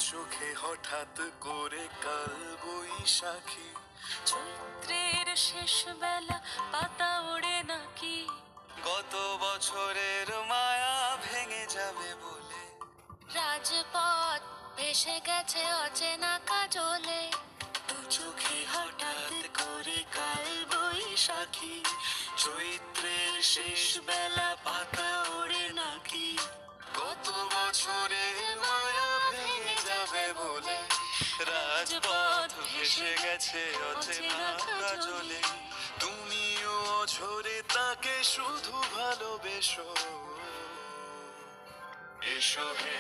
চোখে হঠাৎ করে কাল বৈশাখী, চৈত্রের শেষ বেলা পাতা ওড়ে নাকি, গত বছরের মায়া ভেঙে যাবে বলে, রাজপথ ভেসে গেছে অচেনা কাজলে, দু চোখে হঠাৎ করে কাল বৈশাখী, চৈত্রের শেষ বেলা পাতা ওড়ে নাকি, গত বছরের মায়া ভেঙে যাবে বলে, রাজপথ ভেসে গেছে অচেনা কাজলে, তুমিও অঝরে তাকে শুধু ভালোবেসো, এসো হে